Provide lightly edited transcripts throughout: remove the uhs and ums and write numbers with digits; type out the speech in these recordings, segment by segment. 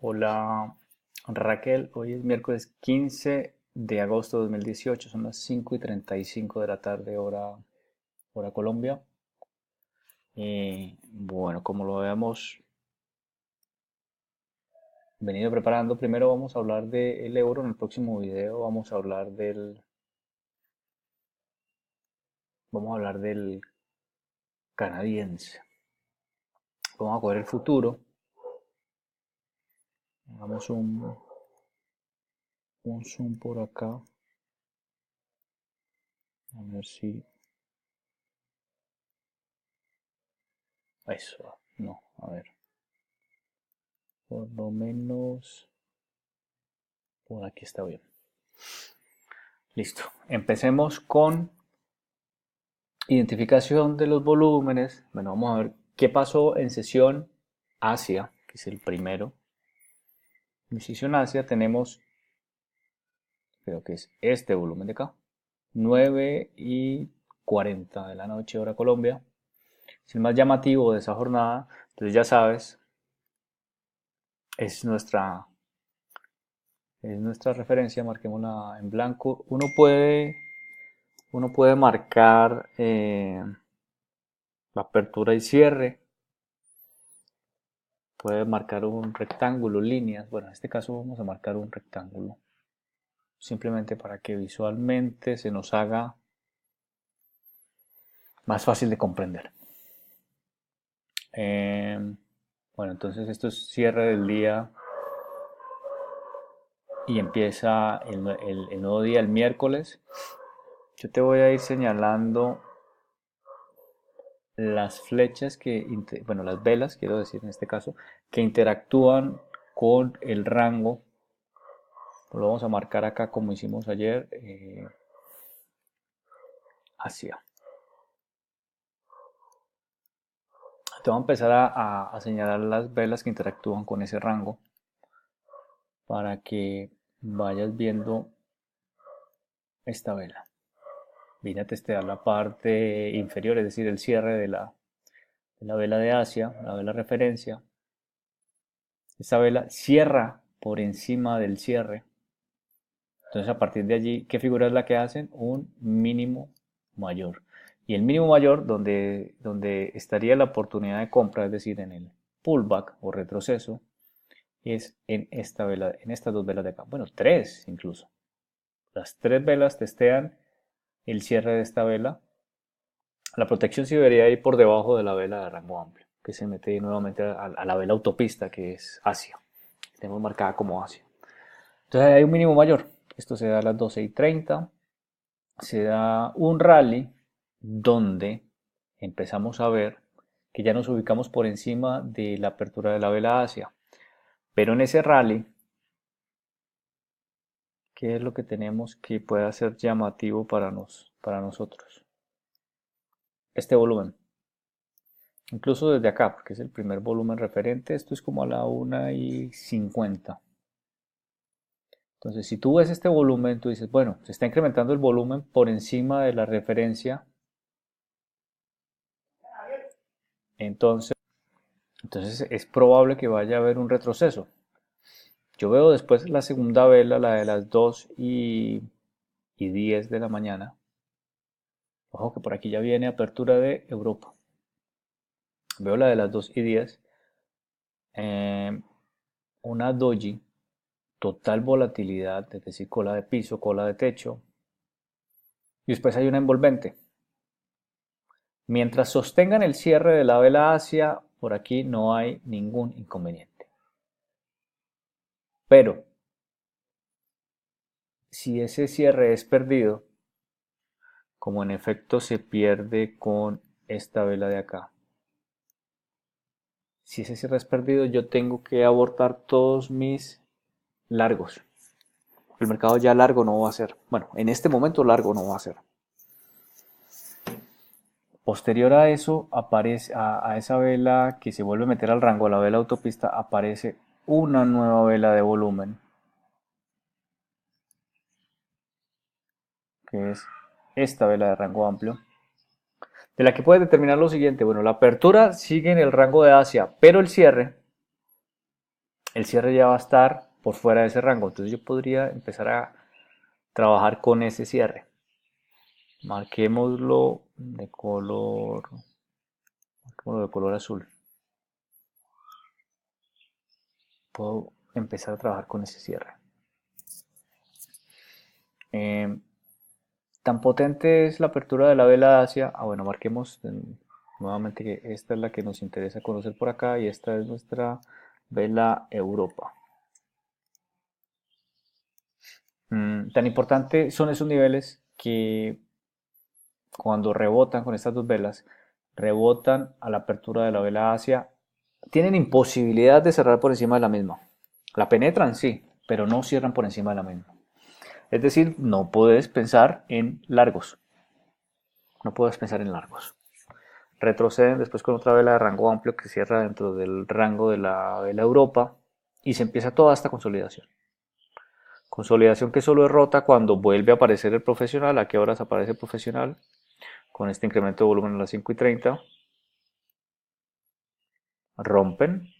Hola Raquel, hoy es miércoles 15 de agosto de 2018, son las 5:35 de la tarde, hora Colombia. Bueno, como lo habíamos venido preparando, primero vamos a hablar del euro, en el próximo video vamos a hablar del canadiense. Vamos a coger el futuro, hagamos un zoom por acá, a ver si... Eso, no, a ver, por lo menos por aquí está bien. Listo. Empecemos con identificación de los volúmenes. Bueno, vamos a ver qué pasó en sesión Asia, que es el primero. En sesión Asia tenemos, creo que es este volumen de acá, 9:40 de la noche, hora Colombia. Es el más llamativo de esa jornada. Entonces ya sabes, es nuestra referencia, marquémosla en blanco. Uno puede marcar la apertura y cierre. Puede marcar un rectángulo, líneas. Bueno, en este caso vamos a marcar un rectángulo. Simplemente para que visualmente se nos haga más fácil de comprender. Bueno, entonces esto es cierre del día y empieza el nuevo día, el miércoles. Yo te voy a ir señalando las flechas bueno, las velas, quiero decir en este caso, que interactúan con el rango. Lo vamos a marcar acá como hicimos ayer, hacia. Te voy a empezar a señalar las velas que interactúan con ese rango para que vayas viendo esta vela. Viene a testear la parte inferior, es decir, el cierre de la vela de Asia, la vela referencia. Esta vela cierra por encima del cierre. Entonces, a partir de allí, ¿qué figura es la que hacen? Un mínimo mayor. Y el mínimo mayor, donde estaría la oportunidad de compra, es decir, en el pullback o retroceso, es en esta vela, en estas dos velas de acá. Bueno, tres incluso. Las tres velas testean el cierre de esta vela. La protección sí debería ir por debajo de la vela de rango amplio, que se mete nuevamente a la vela autopista, que es Asia. Tenemos marcada como Asia. Entonces hay un mínimo mayor. Esto se da a las 12:30. Se da un rally donde empezamos a ver que ya nos ubicamos por encima de la apertura de la vela Asia. Pero en ese rally, ¿qué es lo que tenemos que pueda ser llamativo para nosotros? Este volumen. Incluso desde acá, porque es el primer volumen referente, esto es como a la 1:50. Entonces, si tú ves este volumen, tú dices, bueno, se está incrementando el volumen por encima de la referencia. Entonces es probable que vaya a haber un retroceso. Yo veo después la segunda vela, la de las 2:10 de la mañana. Ojo que por aquí ya viene apertura de Europa. Veo la de las 2:10. Una doji, total volatilidad, es decir, cola de piso, cola de techo. Y después hay una envolvente. Mientras sostengan el cierre de la vela Asia, por aquí no hay ningún inconveniente. Pero, si ese cierre es perdido, como en efecto se pierde con esta vela de acá, si ese cierre es perdido, yo tengo que abortar todos mis largos. El mercado ya largo no va a ser. Bueno, en este momento largo no va a ser. Posterior a eso, aparece a esa vela que se vuelve a meter al rango, a la vela autopista, aparece una nueva vela de volumen, que es esta vela de rango amplio, de la que puedes determinar lo siguiente. Bueno, la apertura sigue en el rango de Asia, pero el cierre el cierre ya va a estar por fuera de ese rango. Entonces yo podría empezar a trabajar con ese cierre. Marquémoslo de color azul. Puedo empezar a trabajar con ese cierre. Eh, Tan potente es la apertura de la vela Asia. Bueno, marquemos nuevamente que esta es la que nos interesa conocer por acá y esta es nuestra vela Europa. Tan importante son esos niveles que cuando rebotan con estas dos velas, rebotan a la apertura de la vela Asia, tienen imposibilidad de cerrar por encima de la misma. La penetran, sí, pero no cierran por encima de la misma. Es decir, no puedes pensar en largos. No puedes pensar en largos. Retroceden después con otra vela de rango amplio que cierra dentro del rango de la vela Europa y se empieza toda esta consolidación. Consolidación que solo es rota cuando vuelve a aparecer el profesional. ¿A qué horas aparece el profesional? Con este incremento de volumen a las 5:30. Rompen.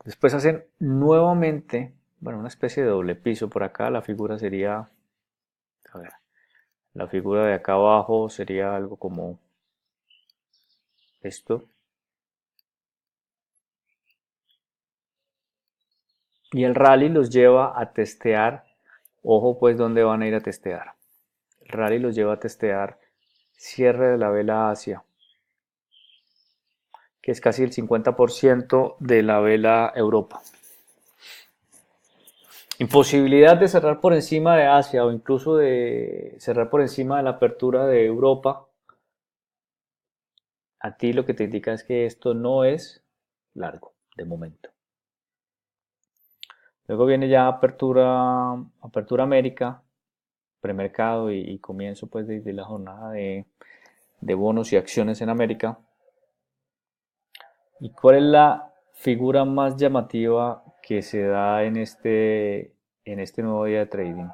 Después hacen nuevamente, bueno, una especie de doble piso por acá. La figura sería, a ver, la figura de acá abajo sería algo como esto. Y el rally los lleva a testear, ojo pues dónde van a ir a testear. El rally los lleva a testear cierre de la vela Asia, que es casi el 50% de la vela Europa. Imposibilidad de cerrar por encima de Asia o incluso de cerrar por encima de la apertura de Europa. A ti lo que te indica es que esto no es largo de momento. Luego viene ya apertura América, premercado y comienzo pues de la jornada de bonos y acciones en América. ¿Y cuál es la figura más llamativa que se da en este nuevo día de trading?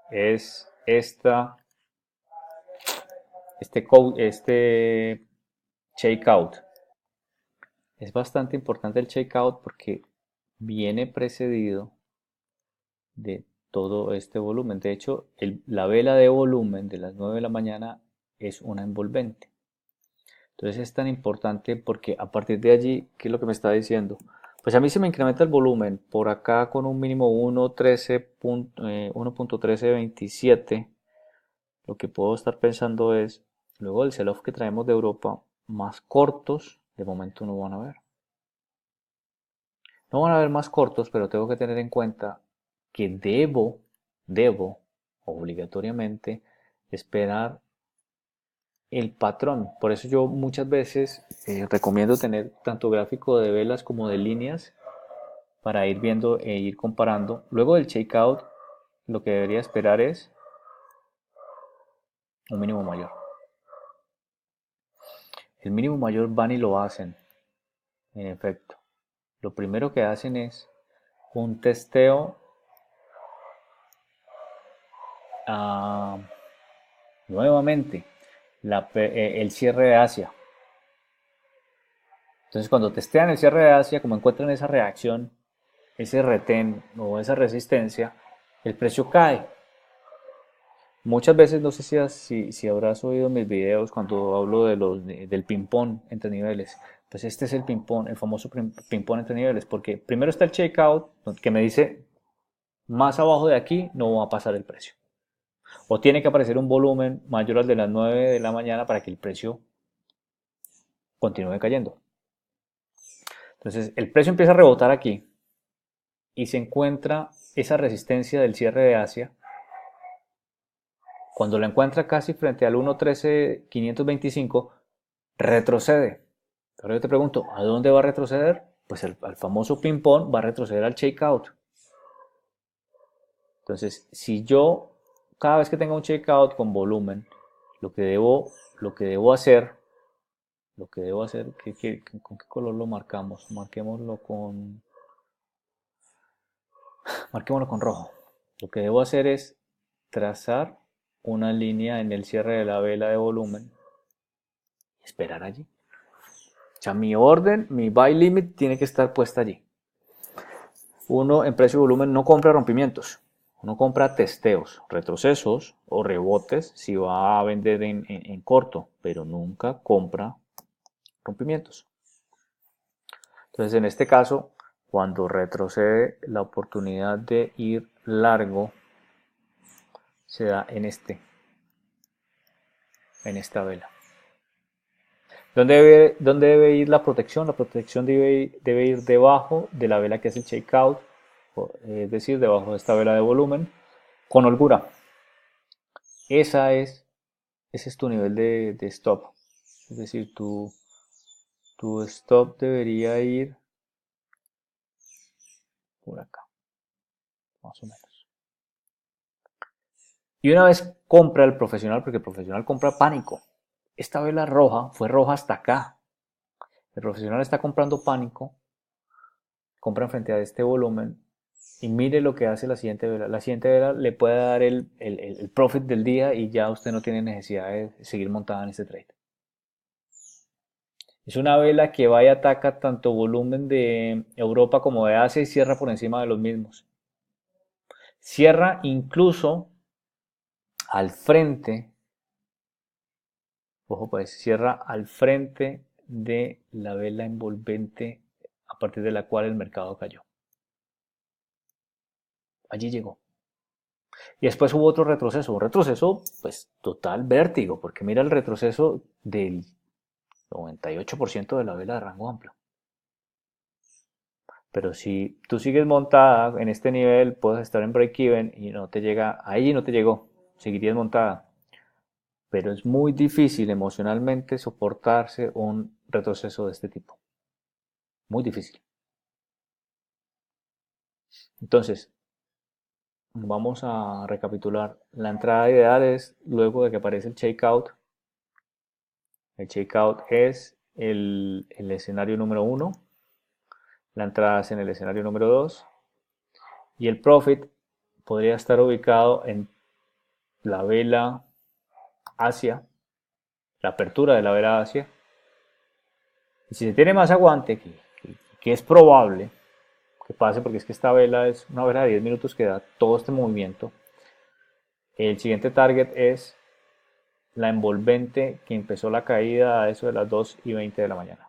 Es este shakeout. Es bastante importante el shakeout porque viene precedido de todo este volumen. De hecho, la vela de volumen de las 9 de la mañana es una envolvente. Entonces es tan importante porque a partir de allí, ¿qué es lo que me está diciendo? Pues a mí se me incrementa el volumen por acá con un mínimo 1.1327. Lo que puedo estar pensando es, luego del sell-off que traemos de Europa, más cortos, de momento no van a ver. No van a haber más cortos, pero tengo que tener en cuenta que debo obligatoriamente esperar el patrón. Por eso yo muchas veces recomiendo tener tanto gráfico de velas como de líneas para ir viendo e ir comparando. Luego del shakeout, lo que debería esperar es un mínimo mayor. El mínimo mayor van y lo hacen, en efecto. Lo primero que hacen es un testeo a nuevamente el cierre de Asia. Entonces cuando testean el cierre de Asia, como encuentran esa reacción, ese retén o esa resistencia, el precio cae. Muchas veces, no sé si habrás oído mis videos cuando hablo del ping-pong entre niveles. Pues este es el ping-pong, el famoso ping-pong entre niveles, porque primero está el checkout, que me dice más abajo de aquí no va a pasar el precio. O tiene que aparecer un volumen mayor al de las 9 de la mañana para que el precio continúe cayendo. Entonces el precio empieza a rebotar aquí y se encuentra esa resistencia del cierre de Asia. Cuando la encuentra casi frente al 1.13.525, retrocede. Ahora yo te pregunto, ¿a dónde va a retroceder? Pues al famoso ping-pong va a retroceder al shakeout. Entonces, si yo cada vez que tenga un shakeout con volumen, lo que debo hacer, ¿con qué color lo marcamos? Marquémoslo con rojo. Lo que debo hacer es trazar una línea en el cierre de la vela de volumen y esperar allí. sea, mi orden, mi buy limit tiene que estar puesta allí. Uno en precio y volumen no compra rompimientos, uno compra testeos, retrocesos o rebotes si va a vender en corto, pero nunca compra rompimientos. Entonces, en este caso, cuando retrocede, la oportunidad de ir largo se da en esta vela. ¿Dónde debe ir la protección? La protección debe ir debajo de la vela que es el shakeout, es decir, debajo de esta vela de volumen, con holgura. Ese es tu nivel de stop. Es decir, tu stop debería ir por acá, más o menos. Y una vez compra el profesional, porque el profesional compra pánico. Esta vela roja fue roja hasta acá. El profesional está comprando pánico, compra frente a este volumen y mire lo que hace la siguiente vela. La siguiente vela le puede dar el profit del día y ya usted no tiene necesidad de seguir montada en este trade. Es una vela que va y ataca tanto volumen de Europa como de Asia y cierra por encima de los mismos. Cierra incluso al frente, ojo pues, cierra al frente de la vela envolvente a partir de la cual el mercado cayó. Allí llegó. Y después hubo otro retroceso, un retroceso pues total vértigo, porque mira el retroceso del 98% de la vela de rango amplio. Pero si tú sigues montada en este nivel, puedes estar en break-even y no te llega, ahí no te llegó, seguirías montada. Pero es muy difícil emocionalmente soportarse un retroceso de este tipo. Muy difícil. Entonces, vamos a recapitular. La entrada ideal es luego de que aparece el shakeout. El shakeout es el escenario número 1. La entrada es en el escenario número 2. Y el profit podría estar ubicado en la vela Asia, la apertura de la vela Asia. Y si se tiene más aguante, que es probable que pase, porque es que esta vela es una vela de 10 minutos que da todo este movimiento, el siguiente target es la envolvente que empezó la caída a eso de las 2:20 de la mañana.